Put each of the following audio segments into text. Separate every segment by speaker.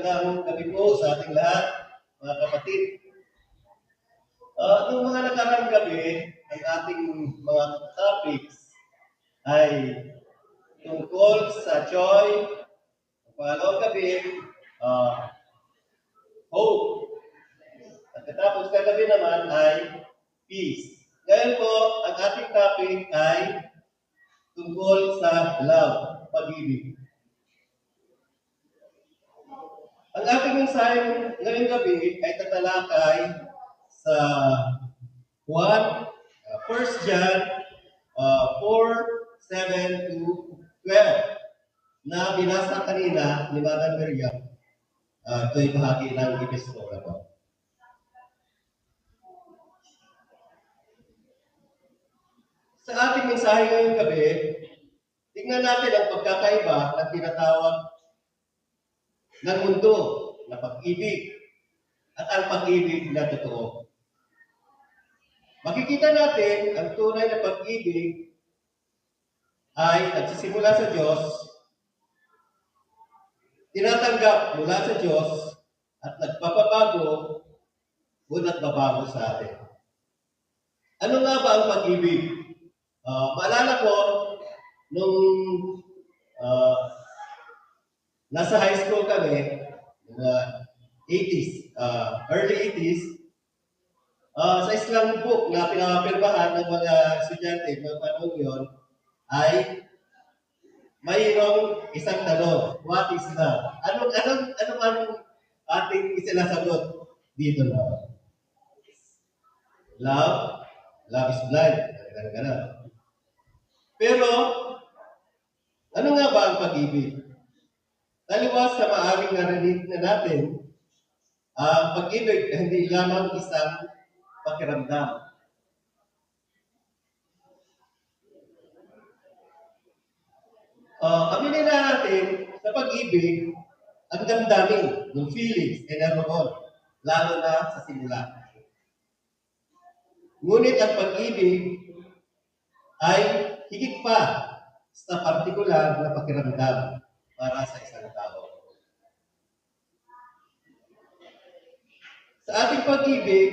Speaker 1: magandang gabi po sa ating lahat, mga kapatid. Noong mga nakaraang gabi, ang ating mga topics ay tungkol sa joy, pangalawang gabi, hope. At katapos kagabi naman ay peace. Ngayon po, ang ating topic ay tungkol sa love, pag-ibig. Ang ating mensahe ngayong gabi ay tatalakay sa 1 John 4:7 to 12 na binasa kanina ni Madam Miriam. Ito'y bahagi ng episode na po. Sa ating mensahe ngayong gabi, tingnan natin ang pagkakaiba ng tinatawag ng mundo na pag-ibig at ang pag-ibig na totoo. Makikita natin ang tunay na pag-ibig ay nagsisimula sa Diyos, tinatanggap mula sa Diyos, at nagpapabago o nagbabago sa atin. Ano nga ba ang pag-ibig? Maalala ko, nung nasa high school kami, early 80s, sa isang book na pinapirmahan ng mga estudyante ng panahon yun, ay mayroong isang tanong, what is love? Ano ating isinasagot dito na? Love is blind. Ganun. Pero, ano nga ba ang pag-ibig? Taliwas sa maaaring narinig na natin, ang pag-ibig hindi lamang isang pakiramdam. Aminin na natin sa pag-ibig, ang damdamin ng feelings ay naroon, lalo na sa simula. Ngunit ang pag-ibig ay higit pa sa partikular na pakiramdam para sa isang tao. Sa ating pag-ibig,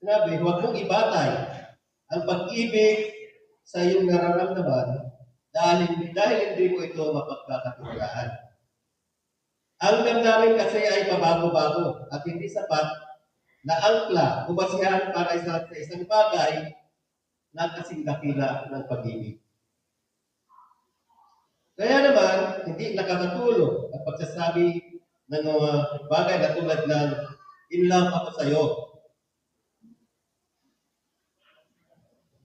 Speaker 1: sinabi, huwag mong ibatay ang pag-ibig sa iyong nararamdaman dahil hindi mo ito mapagkakatiwalaan. Ang damdamin kasi ay pabago-bago at hindi sapat na angkla o basihan para sa isang bagay na kasing dakila ng pag-ibig. Kaya naman, hindi nakakatulong ang pagsasabi ng mga bagay na tulad ng in love ako sa iyo.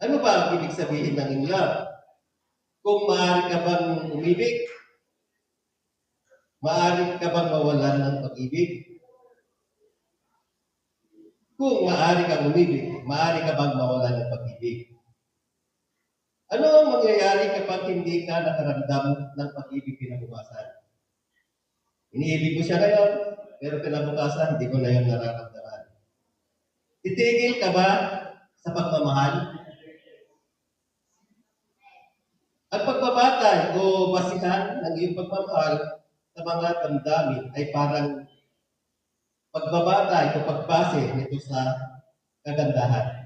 Speaker 1: Ano ba ang ibig sabihin ng in love? Kung maaari ka bang umibig, maaari ka bang mawalan ng pag-ibig? Kung maaari kang umibig, maaari ka bang mawalan ng pag-ibig? Ano ang mangyayari kapag hindi ka nakaramdam ng pag-ibig kinabukasan? Iniibig mo siya ngayon, pero kinabukasan, hindi mo na yun nararamdaman. Titigil ka ba sa pagmamahal? Ang pagbabatay o basihan ng iyong pagmamahal sa mga damdamin ay parang pagbabatay o pagbase nito sa kagandahan.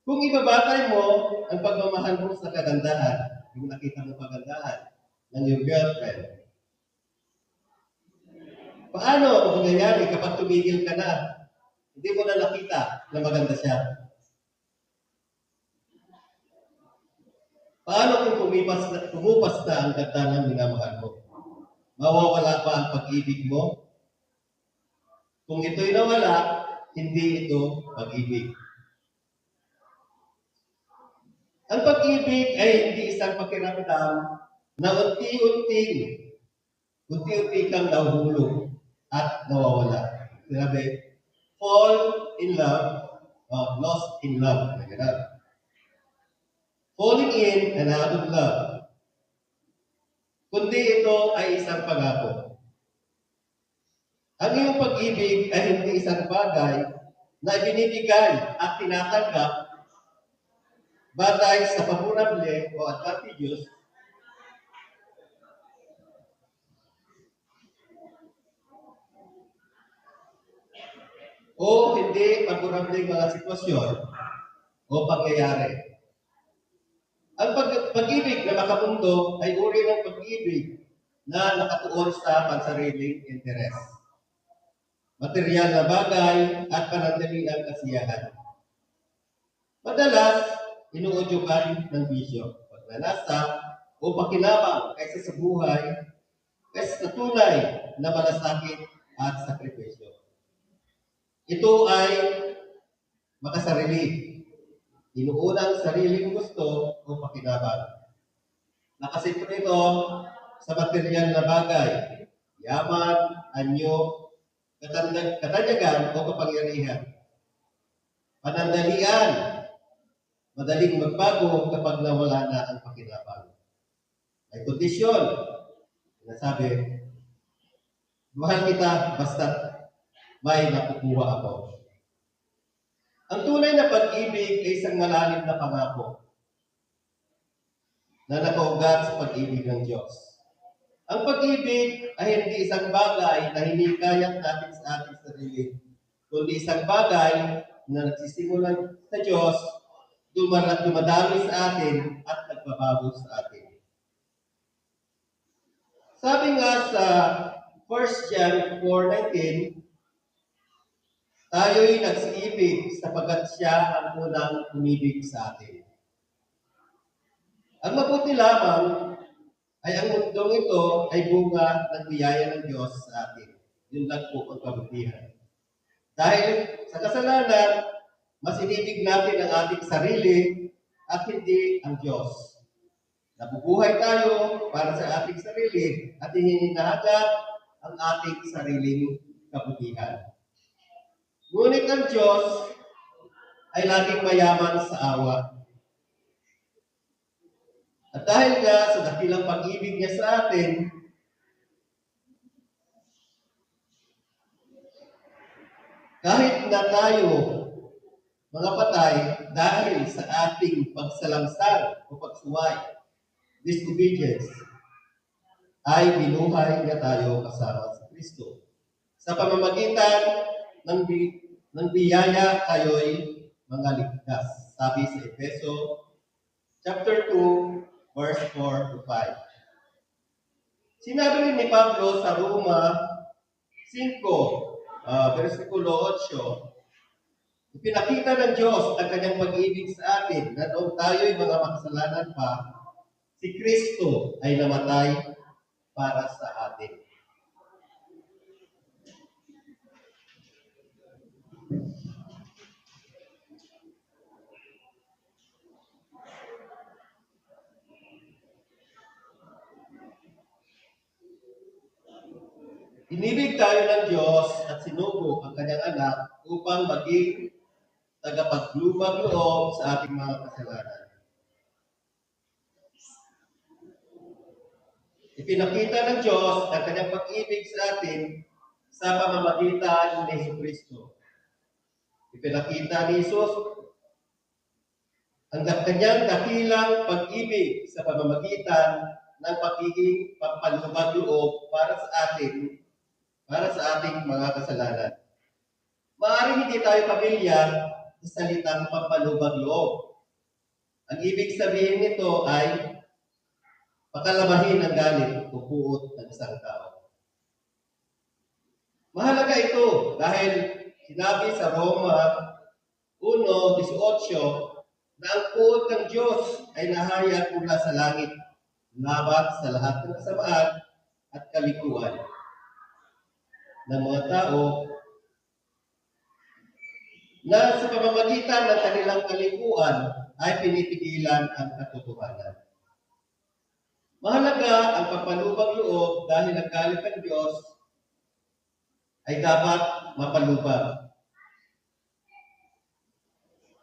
Speaker 1: Kung ibabatay mo ang pagmamahal mo sa kagandahan, yung nakita mo kagandahan ng iyong girlfriend, paano ang mangyayari kapag tumigil ka na? Hindi mo na nakita na maganda siya. Paano kung kumupas na ang ganda ng minamahal mo? Mawawala ba ang pag-ibig mo? Kung ito'y nawala, hindi ito pag-ibig. Ang pag-ibig ay hindi isang pakiramdam na unti-unti kang nahuhulog at nawawala. Sinabi, fall in love, lost in love. Falling in and out of love. Kundi ito ay isang pangako. Ang iyong pag-ibig ay hindi isang bagay na ibinibigay at tinatanggap batay sa favorable o advantageous o hindi favorable mga sitwasyon o pangyayari. Ang pag-ibig na makamundo ay uri ng pag-ibig na nakatuon sa pansariling interes, material na bagay at panandaliang kasiyahan. Madalas, inuudyukan ng bisyo, pagnanasa o pakinabang kaysa sa buhay, kaysa sa tunay na malasakit at sakripisyo. Ito ay makasarili, inuunang sariling gusto o pakinabang. Nakasentro ito sa material na bagay, yaman, anyo, katanyagan o kapangyarihan. Panandalian, madaling magbago kapag nawala na ang pakinabang. May kondisyon, sinasabi, mahal kita basta't may nakukuha ako. Ang tunay na pag-ibig ay isang malalim na pangako na nakaugat sa pag-ibig ng Diyos. Ang pag-ibig ay hindi isang bagay na hinikayat natin sa ating sarili, kundi isang bagay na nagsisimulan sa Diyos, dumadami sa atin at nagbabago sa atin. Sabi nga sa 1 John 4:19, tayo'y nagsiibig sapagkat siya ang unang umibig sa atin. Ang mabuti lamang ay ang mundong ito ay bunga ng biyaya ng Diyos sa atin. Yun lang po ang kabutihan. Dahil sa kasalanan, mas inibig natin ang ating sarili at hindi ang Diyos. Nabubuhay tayo para sa ating sarili at hinahangad ang ating sariling kabutihan. Ngunit ang Diyos ay laging mayaman sa awa. At dahil nga sa dakilang pag-ibig niya sa atin, kahit na tayo mga patay dahil sa ating pagsalangsang o pagsuway, disobedience, ay binuhay niya tayo kasama sa Kristo. Sa pamamagitan ng biyaya kayo'y mga ligtas. Sabi sa Efeso chapter 2, verse 4 to 5. Sinabi rin ni Pablo sa Roma 5, versikulo 8, ipinakita ng Diyos ang kanyang pag-ibig sa atin na noong tayo'y mga makasalanan pa, si Kristo ay namatay para sa atin. Inibig tayo ng Diyos at sinugo ang kanyang anak upang maging tagapaglubag loob sa ating mga kasalanan. Ipinakita ng Diyos ang kanyang pag-ibig sa atin sa pamamagitan ni Jesucristo. Ipinakita ni Jesus ang kanyang dakilang pag-ibig sa pamamagitan ng pagiging pampalubag loob para sa ating mga kasalanan. Maaaring hindi tayo pamilyar sa salitang pampalubag loob. Ang ibig sabihin nito ay pakalamahin ang galit o puot ng isang tao. Mahalaga ito dahil sinabi sa Roma 1:18 na ang puot ng Diyos ay nahayag mula sa langit laban sa lahat ng kasamaan at kalikuan ng mga tao na sa pamamagitan ng kanilang kalikuan ay pinitigilan ang katotohanan. Mahalaga ang pagpalubag loob dahil ang galit ng Diyos ay dapat mapalubag.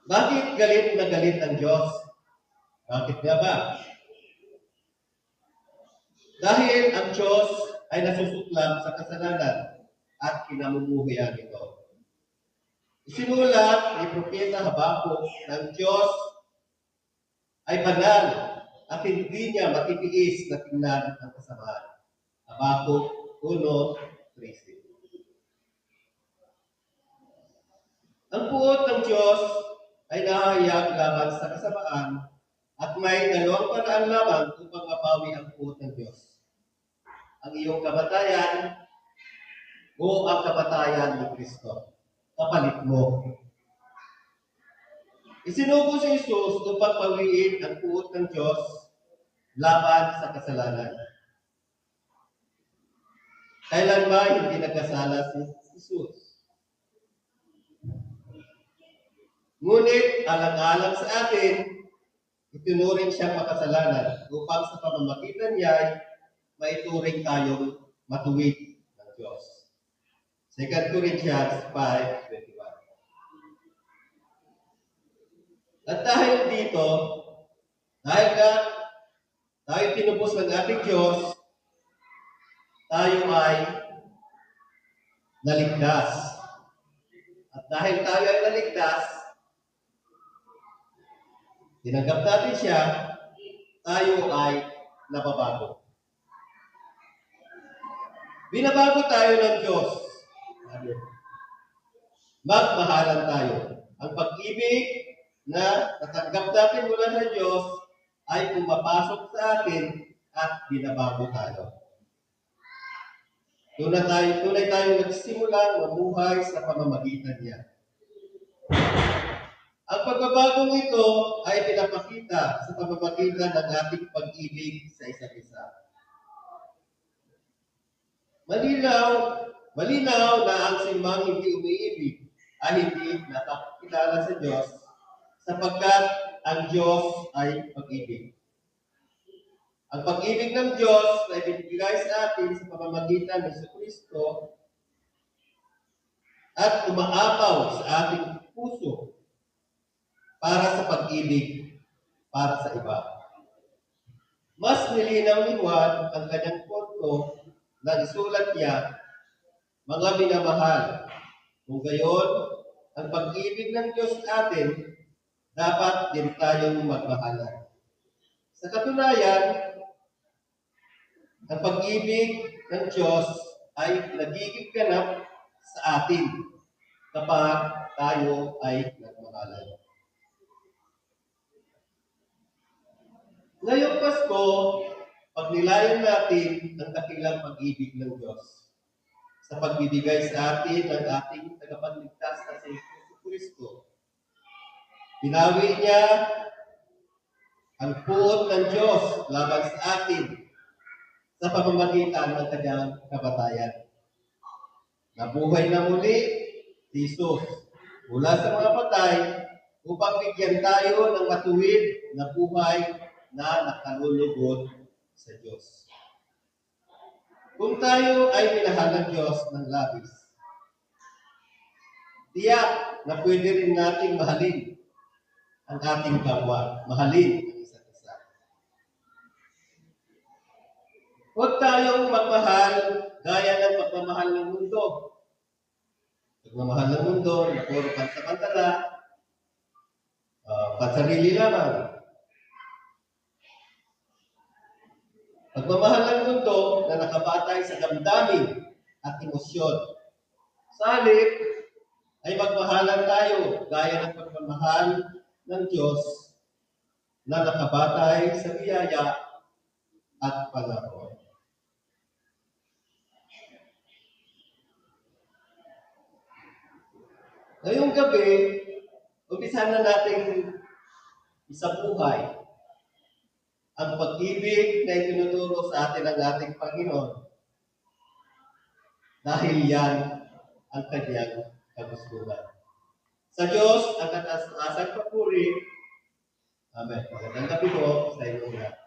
Speaker 1: Bakit galit na galit ang Diyos? Bakit nga ba? Dahil ang Diyos ay nasusuklam sa kasalanan at kinamumuhian ito. Isinulat ni Propeta Habakuk ng Diyos ay banal at hindi niya matitiis na tingnan ang kasamaan. Habakuk 1:13. Ang puot ng Diyos ay nahayag laban sa kasamaan at may dalawang paraan lamang upang mapawi ang puot ng Diyos. Ang iyong kamatayan o ang kamatayan ni Kristo. Kapalit mo. Isinugo si Jesus upang pawiin ang puot ng Diyos laban sa kasalanan. Kailan ba hindi nagkasala si Jesus? Ngunit alang-alang sa atin, itinuring siyang makasalanan upang sa pamamagitan niya maituring tayong matuwid ng Diyos. 2 Corinthians 5:21. At dahil dito, dahil nga tayo tinubos ng ating Diyos, tayo ay naligtas. At dahil tayo ay naligtas, tinanggap natin siya, tayo ay nababago. Binabago tayo ng Diyos. Magmahalan tayo. Ang pag-ibig na natanggap natin mula sa Diyos ay pumapasok sa atin at binabago tayo. Tunay tayo nagsimula mabuhay sa pamamagitan niya. Ang pagbabagong ito ay pinapakita sa pamamagitan ng ating pag-ibig sa isa't isa. Malinaw na ang sinumang hindi umiibig ay hindi nakakilala sa Diyos sapagkat ang Diyos ay pag-ibig. Ang pag-ibig ng Diyos na ibinigay sa atin sa pamamagitan ng Kristo at umaapaw sa ating puso para sa pag-ibig para sa iba. Mas nilinaw ni Juan ang kanyang punto na isulat niya, mga minamahal, kung gayon, ang pag-ibig ng Diyos sa atin, dapat din tayong magmahalan. Sa katunayan, ang pag-ibig ng Diyos ay nagiging ganap sa atin kapag tayo ay nagmahalan. Ngayong Pasko, pagnilayan natin ang dakilang pag-ibig ng Diyos sa pagbibigay sa atin ng ating tagapagligtas na si Kristo. Binawi niya ang puot ng Diyos laban sa atin sa pamamagitan ng kanyang kamatayan. Nabuhay na muli si Jesus mula sa mga patay upang bigyan tayo ng matuwid na buhay na nakalulugod sa Diyos. Kung tayo ay minahal ng Diyos ng labis, tiyak na pwede rin nating mahalin ang ating kapwa, mahalin ang isa't isa. Huwag tayong magmahal gaya ng pagmamahal ng mundo. Pagmamahal ng mundo na puro pansamantala, pansarili lamang. Pagmamahal ng mundo na nakabatay sa damdamin at emosyon. Sa halip ay magmahalan tayo gaya ng pagmamahal ng Diyos na nakabatay sa biyaya at panahon. Ngayong gabi, umpisa na natin isabuhay ang pag-ibig na itinuturo sa atin ng ating Panginoon dahil yan ang kanyang kagustuhan. Sa Diyos, ang kataas-taasang papuri. Amen. Magandang gabi po sa inyo lahat.